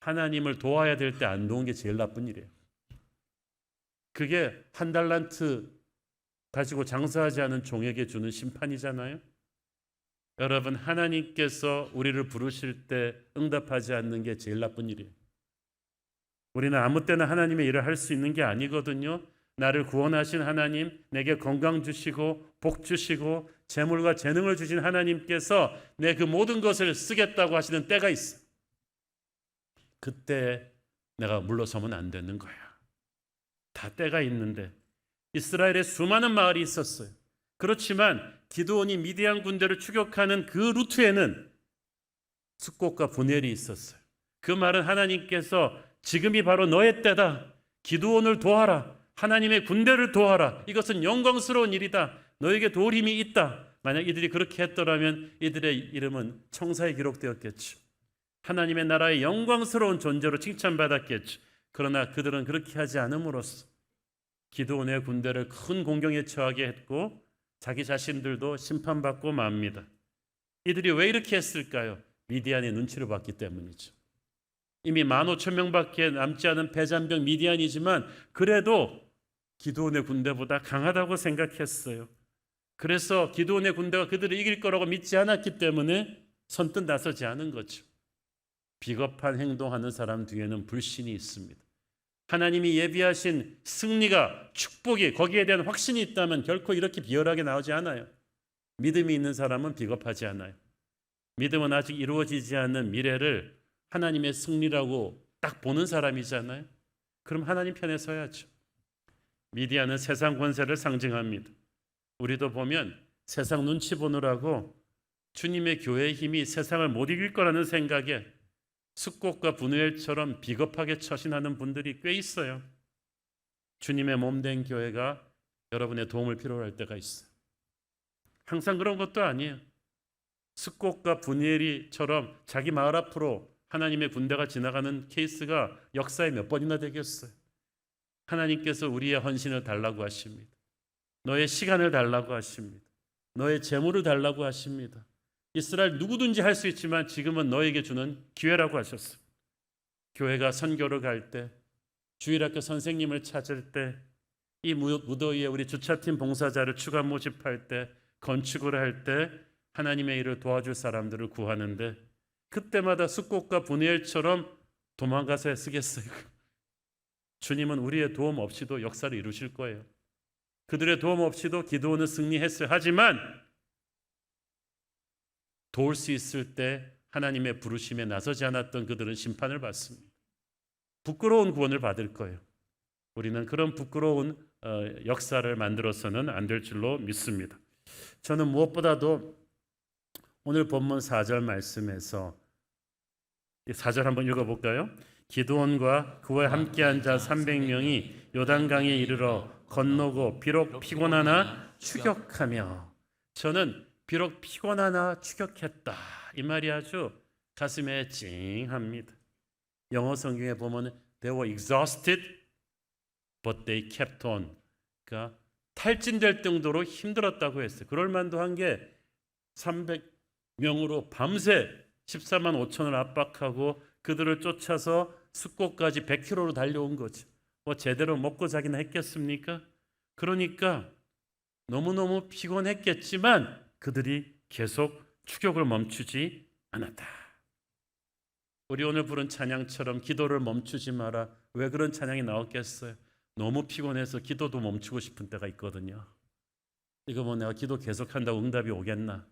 하나님을 도와야 될 때 안 도운 게 제일 나쁜 일이에요. 그게 한 달란트 가지고 장사하지 않은 종에게 주는 심판이잖아요. 여러분, 하나님께서 우리를 부르실 때 응답하지 않는 게 제일 나쁜 일이에요. 우리는 아무 때나 하나님의 일을 할 수 있는 게 아니거든요. 나를 구원하신 하나님, 내게 건강 주시고 복 주시고 재물과 재능을 주신 하나님께서 내 그 모든 것을 쓰겠다고 하시는 때가 있어. 그때 내가 물러서면 안 되는 거야. 다 때가 있는데 이스라엘에 수많은 마을이 있었어요. 그렇지만 기드온이 미디안 군대를 추격하는 그 루트에는 숫꽃과 분헬이 있었어요. 그 말은 하나님께서 지금이 바로 너의 때다. 기드온을 도와라. 하나님의 군대를 도와라. 이것은 영광스러운 일이다. 너에게 도울 힘이 있다. 만약 이들이 그렇게 했더라면 이들의 이름은 청사에 기록되었겠죠. 하나님의 나라의 영광스러운 존재로 칭찬받았겠죠. 그러나 그들은 그렇게 하지 않음으로써 기드온의 군대를 큰 공경에 처하게 했고 자기 자신들도 심판받고 맙니다. 이들이 왜 이렇게 했을까요? 미디안의 눈치를 봤기 때문이죠. 이미 15,000명밖에 남지 않은 패잔병 미디안이지만 그래도 기드온의 군대보다 강하다고 생각했어요. 그래서 기드온의 군대가 그들을 이길 거라고 믿지 않았기 때문에 선뜻 나서지 않은 거죠. 비겁한 행동하는 사람 뒤에는 불신이 있습니다. 하나님이 예비하신 승리가, 축복이, 거기에 대한 확신이 있다면 결코 이렇게 비열하게 나오지 않아요. 믿음이 있는 사람은 비겁하지 않아요. 믿음은 아직 이루어지지 않는 미래를 하나님의 승리라고 딱 보는 사람이잖아요. 그럼 하나님 편에 서야죠. 미디안은 세상 권세를 상징합니다. 우리도 보면 세상 눈치 보느라고 주님의 교회의 힘이 세상을 못 이길 거라는 생각에 숫꽃과 분우엘처럼 비겁하게 처신하는 분들이 꽤 있어요. 주님의 몸된 교회가 여러분의 도움을 필요로 할 때가 있어요. 항상 그런 것도 아니에요. 숫꽃과 분우엘이처럼 자기 마을 앞으로 하나님의 군대가 지나가는 케이스가 역사에 몇 번이나 되겠어요. 하나님께서 우리의 헌신을 달라고 하십니다. 너의 시간을 달라고 하십니다. 너의 재물을 달라고 하십니다. 이스라엘 누구든지 할 수 있지만 지금은 너에게 주는 기회라고 하셨어요. 교회가 선교를 갈 때, 주일학교 선생님을 찾을 때, 이 무더위에 우리 주차팀 봉사자를 추가 모집할 때, 건축을 할 때 하나님의 일을 도와줄 사람들을 구하는데 그때마다 숫꽃과 분이엘처럼 도망가서 쓰겠어요. 주님은 우리의 도움 없이도 역사를 이루실 거예요. 그들의 도움 없이도 기드온은 승리했어요. 하지만 도울 수 있을 때 하나님의 부르심에 나서지 않았던 그들은 심판을 받습니다. 부끄러운 구원을 받을 거예요. 우리는 그런 부끄러운 역사를 만들어서는 안 될 줄로 믿습니다. 저는 무엇보다도 오늘 본문 4절 말씀에서 4절 한번 읽어볼까요? 기드온과 그와 함께한 자 300명이 요단강에 이르러 건너고 비록 피곤하나 추격하며, 저는 비록 피곤하나 추격했다, 이 말이 아주 가슴에 찡합니다. 영어 성경에 보면 they were exhausted but they kept on, 그러니까 탈진될 정도로 힘들었다고 했어요. 그럴 만도 한 게 300명으로 밤새 14만 5천을 압박하고 그들을 쫓아서 숫꽃까지 100km로 달려온 거죠. 뭐 제대로 먹고 자기나 했겠습니까? 그러니까 너무너무 피곤했겠지만 그들이 계속 추격을 멈추지 않았다. 우리 오늘 부른 찬양처럼 기도를 멈추지 마라. 왜 그런 찬양이 나왔겠어요? 너무 피곤해서 기도도 멈추고 싶은 때가 있거든요. 이거 뭐 내가 기도 계속한다고 응답이 오겠나?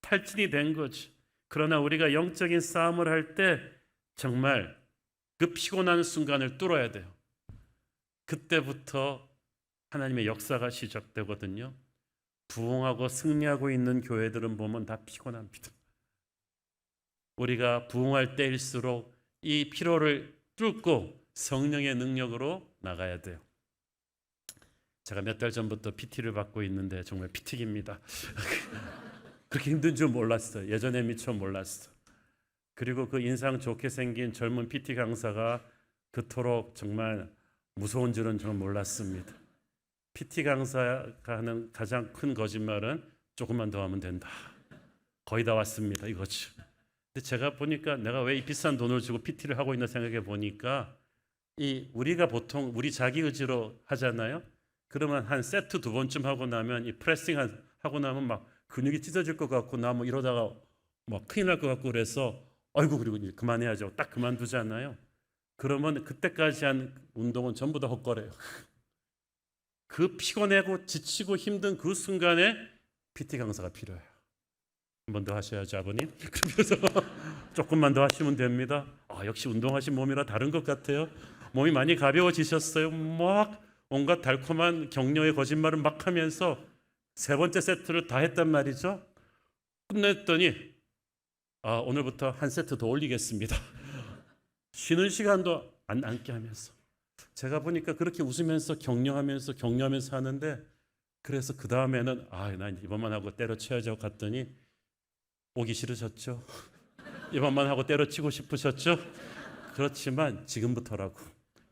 탈진이 된 거지. 그러나 우리가 영적인 싸움을 할 때 정말 그 피곤한 순간을 뚫어야 돼요. 그때부터 하나님의 역사가 시작되거든요. 부흥하고 승리하고 있는 교회들은 보면 다 피곤합니다. 우리가 부흥할 때일수록 이 피로를 뚫고 성령의 능력으로 나가야 돼요. 제가 몇 달 전부터 PT를 받고 있는데 정말 피틱입니다. 그렇게 힘든 줄 몰랐어. 예전에 미처 몰랐어. 그리고 그 인상 좋게 생긴 젊은 PT 강사가 그토록 정말 무서운 줄은 저는 몰랐습니다. PT 강사가 하는 가장 큰 거짓말은 조금만 더 하면 된다. 거의 다 왔습니다. 이거죠. 근데 제가 보니까 내가 왜 이 비싼 돈을 주고 PT를 하고 있나 생각해 보니까 이 우리가 보통 우리 자기 의지로 하잖아요. 그러면 한 세트 두 번쯤 하고 나면 이 프레싱 하고 나면 막 근육이 찢어질 것 같고 나 뭐 이러다가 막 큰일 날 것 같고 그래서 아이고 그리고 이제 그만해야죠. 딱 그만두잖아요. 그러면 그때까지 한 운동은 전부 다 헛거래요. 그 피곤하고 지치고 힘든 그 순간에 PT 강사가 필요해요. 한 번 더 하셔야죠, 아버님. 그러면서 조금만 더 하시면 됩니다. 역시 운동하신 몸이라 다른 것 같아요. 몸이 많이 가벼워지셨어요. 막 온갖 달콤한 격려의 거짓말을 막 하면서 세 번째 세트를 다 했단 말이죠. 끝냈더니 오늘부터 한 세트 더 올리겠습니다. 쉬는 시간도 안 남게 하면서 제가 보니까 그렇게 웃으면서 격려하면서 하는데 그래서 그 다음에는 난 이번만 하고 때려쳐야지 하고 갔더니 오기 싫으셨죠? 이번만 하고 때려치고 싶으셨죠? 그렇지만 지금부터라고.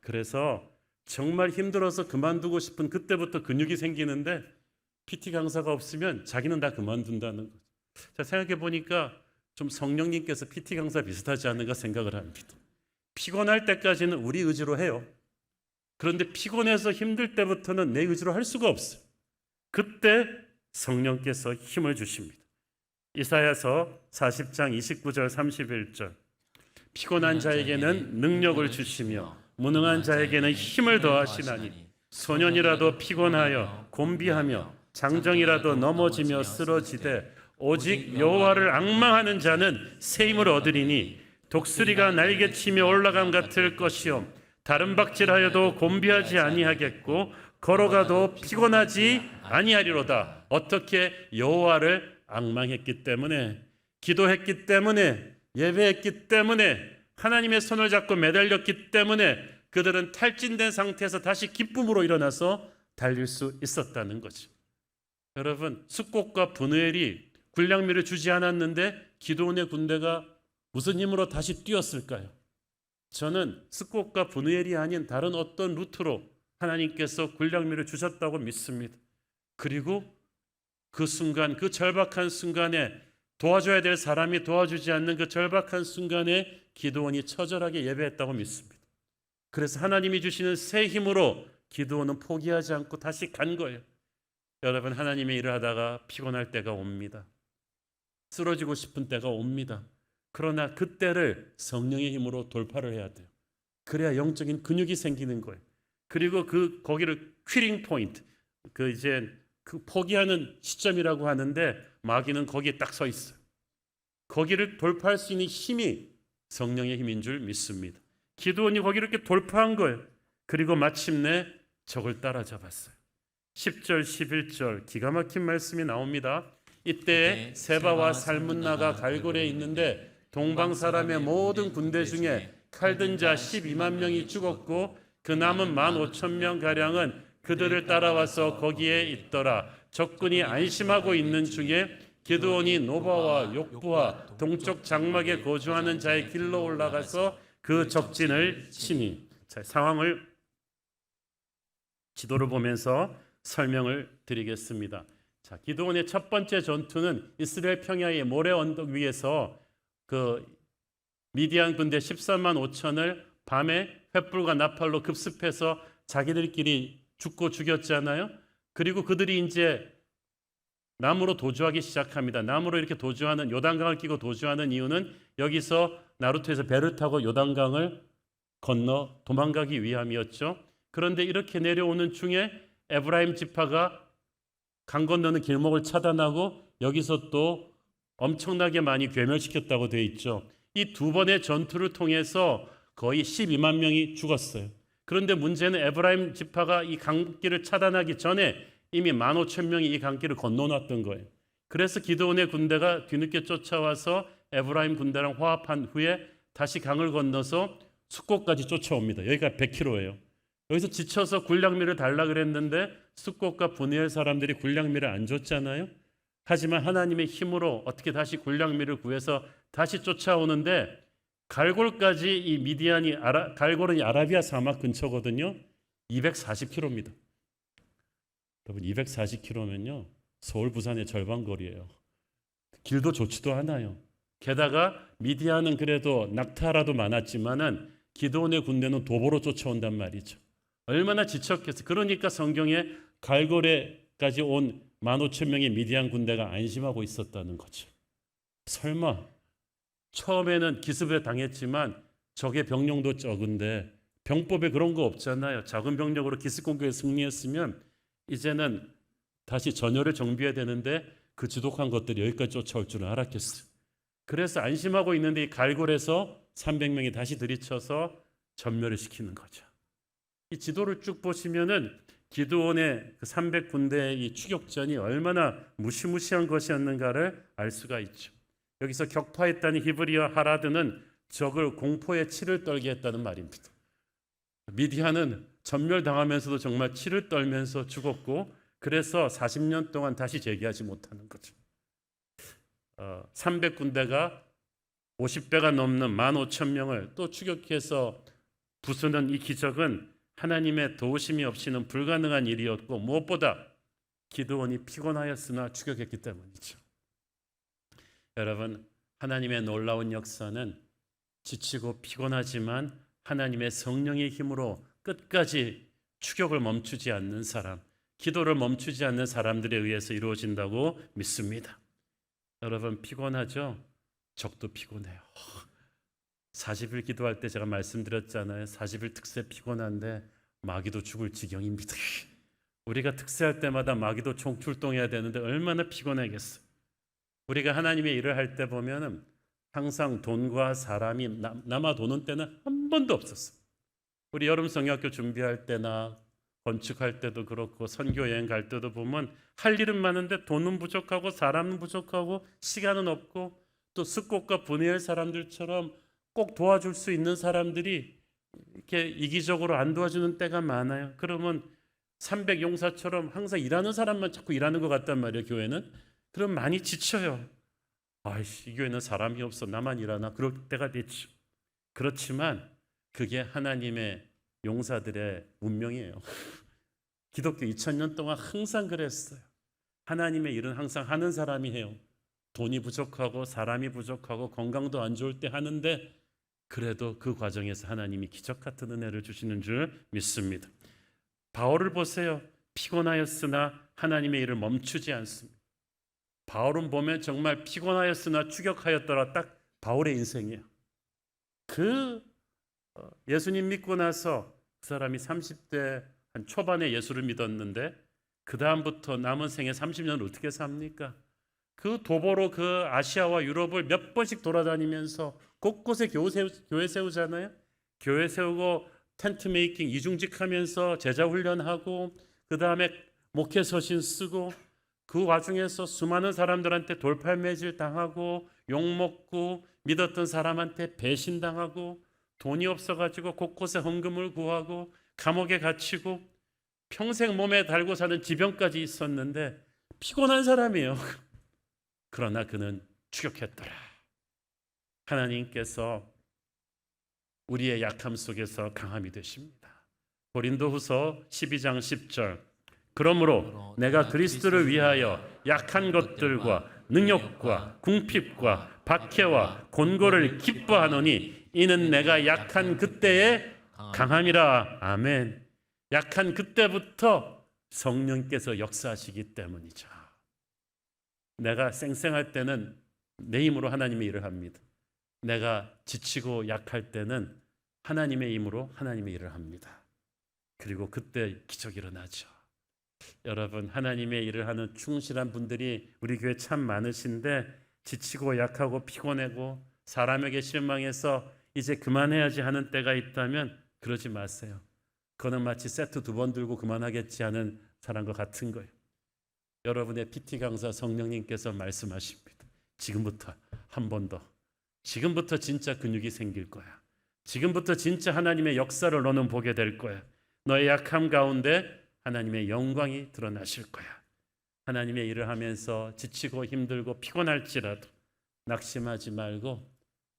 그래서 정말 힘들어서 그만두고 싶은 그때부터 근육이 생기는데 PT 강사가 없으면 자기는 다 그만둔다는 거죠. 자, 생각해 보니까 좀 성령님께서 PT 강사 비슷하지 않는가 생각을 합니다. 피곤할 때까지는 우리 의지로 해요. 그런데 피곤해서 힘들 때부터는 내 의지로 할 수가 없어요. 그때 성령께서 힘을 주십니다. 이사야서 40장 29절 31절 피곤한 자에게는 능력을 주시며 무능한 자에게는 힘을 더하시나니 소년이라도 피곤하여 곤비하며 장정이라도 넘어지며 쓰러지되 오직 여호와를 앙망하는 자는 새 힘을 얻으리니 독수리가 날개치며 올라감 같을 것이요 다른 박질하여도 곤비하지 아니하겠고 걸어가도 피곤하지 아니하리로다. 어떻게? 여호와를 앙망했기 때문에, 기도했기 때문에, 예배했기 때문에, 하나님의 손을 잡고 매달렸기 때문에 그들은 탈진된 상태에서 다시 기쁨으로 일어나서 달릴 수 있었다는 거죠. 여러분, 숫꽃과 브누엘이 군량미를 주지 않았는데 기드온의 군대가 무슨 힘으로 다시 뛰었을까요? 저는 숫꽃과 브누엘이 아닌 다른 어떤 루트로 하나님께서 군량미를 주셨다고 믿습니다. 그리고 그 순간, 그 절박한 순간에 도와줘야 될 사람이 도와주지 않는 그 절박한 순간에 기드온이 처절하게 예배했다고 믿습니다. 그래서 하나님이 주시는 새 힘으로 기드온은 포기하지 않고 다시 간 거예요. 여러분, 하나님의 일을 하다가 피곤할 때가 옵니다. 쓰러지고 싶은 때가 옵니다. 그러나 그때를 성령의 힘으로 돌파를 해야 돼요. 그래야 영적인 근육이 생기는 거예요. 그리고 거기를 퀴링 포인트, 그 포기하는 시점이라고 하는데 마귀는 거기에 딱 서 있어요. 거기를 돌파할 수 있는 힘이 성령의 힘인 줄 믿습니다. 기드온이 거기를 이렇게 돌파한 거예요. 그리고 마침내 적을 따라잡았어요. 10절 11절 기가 막힌 말씀이 나옵니다. 이때 세바와 살문나가 갈골에 있는데 동방 사람의 모든 군대 중에 칼든 자 12만 명이 죽었고 그 남은 15,000명 가량은 그들을 따라와서 거기에 있더라. 적군이 안심하고 있는 중에 기드온이 노바와 욕부와 동쪽 장막에 거주하는 자의 길로 올라가서 그 적진을 치니. 자, 상황을 지도를 보면서 설명을 드리겠습니다. 자, 기드온의 첫 번째 전투는 이스라엘 평야의 모래 언덕 위에서 그 미디안 군대 14만 5천을 밤에 횃불과 나팔로 급습해서 자기들끼리 죽고 죽였잖아요. 그리고 그들이 이제 나무로 도주하기 시작합니다. 나무로 이렇게 도주하는, 요단강을 끼고 도주하는 이유는 여기서 나루토에서 배를 타고 요단강을 건너 도망가기 위함이었죠. 그런데 이렇게 내려오는 중에 에브라임 지파가 강 건너는 길목을 차단하고 여기서 또 엄청나게 많이 괴멸시켰다고 되어 있죠. 이 두 번의 전투를 통해서 거의 12만 명이 죽었어요. 그런데 문제는 에브라임 지파가 이 강길을 차단하기 전에 이미 15,000명이 이 강길을 건너놨던 거예요. 그래서 기드온의 군대가 뒤늦게 쫓아와서 에브라임 군대랑 화합한 후에 다시 강을 건너서 숫꽃까지 쫓아옵니다. 여기가 100km예요. 여기서 지쳐서 군량미를 달라 그랬는데 숫꽃과 브누엘 사람들이 군량미를 안 줬잖아요. 하지만 하나님의 힘으로 어떻게 다시 군량미를 구해서 다시 쫓아오는데 갈골까지 이 미디안이 갈골은 아라비아 사막 근처거든요. 240km입니다. 여러분 240km면요. 서울 부산의 절반 거리예요. 길도 좋지도 않아요. 게다가 미디안은 그래도 낙타라도 많았지만은 기드온의 군대는 도보로 쫓아온단 말이죠. 얼마나 지쳤겠어요. 그러니까 성경에 갈골에까지 온 15,000명의 미디안 군대가 안심하고 있었다는 거죠. 설마 처음에는 기습에 당했지만 적의 병력도 적은데 병법에 그런 거 없잖아요. 작은 병력으로 기습 공격에 승리했으면 이제는 다시 전열을 정비해야 되는데 그 지독한 것들이 여기까지 쫓아올 줄은 알았겠어요. 그래서 안심하고 있는데 이 갈골에서 300명이 다시 들이쳐서 전멸을 시키는 거죠. 이 지도를 쭉 보시면은 기드온의 그 300군대의 이 추격전이 얼마나 무시무시한 것이었는가를 알 수가 있죠. 여기서 격파했다는 히브리어 하라드는 적을 공포에 치를 떨게 했다는 말입니다. 미디안은 전멸당하면서도 정말 치를 떨면서 죽었고 그래서 40년 동안 다시 재기하지 못하는 거죠. 300군대가 50배가 넘는 15,000명을 또 추격해서 부수는 이 기적은 하나님의 도우심이 없이는 불가능한 일이었고 무엇보다 기드온이 피곤하였으나 추격했기 때문이죠. 여러분, 하나님의 놀라운 역사는 지치고 피곤하지만 하나님의 성령의 힘으로 끝까지 추격을 멈추지 않는 사람, 기도를 멈추지 않는 사람들에 의해서 이루어진다고 믿습니다. 여러분 피곤하죠? 적도 피곤해요. 40일 기도할 때 제가 말씀드렸잖아요. 40일 특세 피곤한데 마귀도 죽을 지경입니다. 우리가 특세할 때마다 마귀도 총출동해야 되는데 얼마나 피곤하겠어요. 우리가 하나님의 일을 할 때 보면은 항상 돈과 사람이 남아 도는 때는 한 번도 없었어요. 우리 여름 성경학교 준비할 때나 건축할 때도 그렇고 선교 여행 갈 때도 보면 할 일은 많은데 돈은 부족하고 사람은 부족하고 시간은 없고 또 숙곡과 분해할 사람들처럼 꼭 도와줄 수 있는 사람들이 이렇게 이기적으로 안 도와주는 때가 많아요. 그러면 300용사처럼 항상 일하는 사람만 자꾸 일하는 것 같단 말이에요. 교회는. 그럼 많이 지쳐요. 아이씨, 이 교회는 사람이 없어. 나만 일하나. 그럴 때가 됐죠. 그렇지만 그게 하나님의 용사들의 운명이에요. 기독교 2000년 동안 항상 그랬어요. 하나님의 일은 항상 하는 사람이 해요. 돈이 부족하고 사람이 부족하고 건강도 안 좋을 때 하는데 그래도 그 과정에서 하나님이 기적 같은 은혜를 주시는 줄 믿습니다. 바울을 보세요. 피곤하였으나 하나님의 일을 멈추지 않습니다. 바울은 보면 정말 피곤하였으나 추격하였더라. 딱 바울의 인생이에요. 예수님 믿고 나서 그 사람이 30대 한 초반에 예수를 믿었는데 그 다음부터 남은 생애 30년을 어떻게 삽니까? 그 도보로 그 아시아와 유럽을 몇 번씩 돌아다니면서 곳곳에 교회 세우잖아요. 교회 세우고 텐트 메이킹 이중직하면서 제자 훈련하고 그 다음에 목회 서신 쓰고 그 와중에서 수많은 사람들한테 돌팔매질 당하고 욕먹고 믿었던 사람한테 배신당하고 돈이 없어가지고 곳곳에 헌금을 구하고 감옥에 갇히고 평생 몸에 달고 사는 지병까지 있었는데 피곤한 사람이에요. 그러나 그는 추격했더라. 하나님께서 우리의 약함 속에서 강함이 되십니다. 고린도후서 12장 10절 그러므로 내가 그리스도를 위하여 약한 것들과 능욕과 궁핍과 박해와 곤고를 기뻐하노니 이는 내가 약한 그때에 강함이라. 아멘. 약한 그때부터 성령께서 역사하시기 때문이죠. 내가 쌩쌩할 때는 내 힘으로 하나님의 일을 합니다. 내가 지치고 약할 때는 하나님의 힘으로 하나님의 일을 합니다. 그리고 그때 기적이 일어나죠. 여러분 하나님의 일을 하는 충실한 분들이 우리 교회 참 많으신데 지치고 약하고 피곤하고 사람에게 실망해서 이제 그만해야지 하는 때가 있다면 그러지 마세요. 그거는 마치 세트 2번 들고 그만하겠지 하는 사람과 같은 거예요. 여러분의 PT 강사 성령님께서 말씀하십니다. 지금부터 한 번 더. 지금부터 진짜 근육이 생길 거야. 지금부터 진짜 하나님의 역사를 너는 보게 될 거야. 너의 약함 가운데 하나님의 영광이 드러나실 거야. 하나님의 일을 하면서 지치고 힘들고 피곤할지라도 낙심하지 말고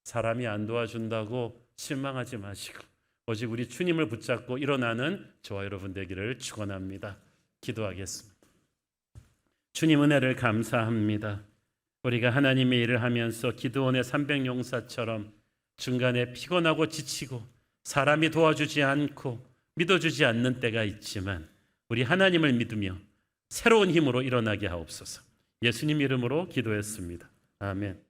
사람이 안 도와준다고 실망하지 마시고 오직 우리 주님을 붙잡고 일어나는 저와 여러분 되기를 축원합니다. 기도하겠습니다. 주님 은혜를 감사합니다. 우리가 하나님의 일을 하면서 기드온의 300용사처럼 중간에 피곤하고 지치고 사람이 도와주지 않고 믿어주지 않는 때가 있지만 우리 하나님을 믿으며 새로운 힘으로 일어나게 하옵소서. 예수님 이름으로 기도했습니다. 아멘.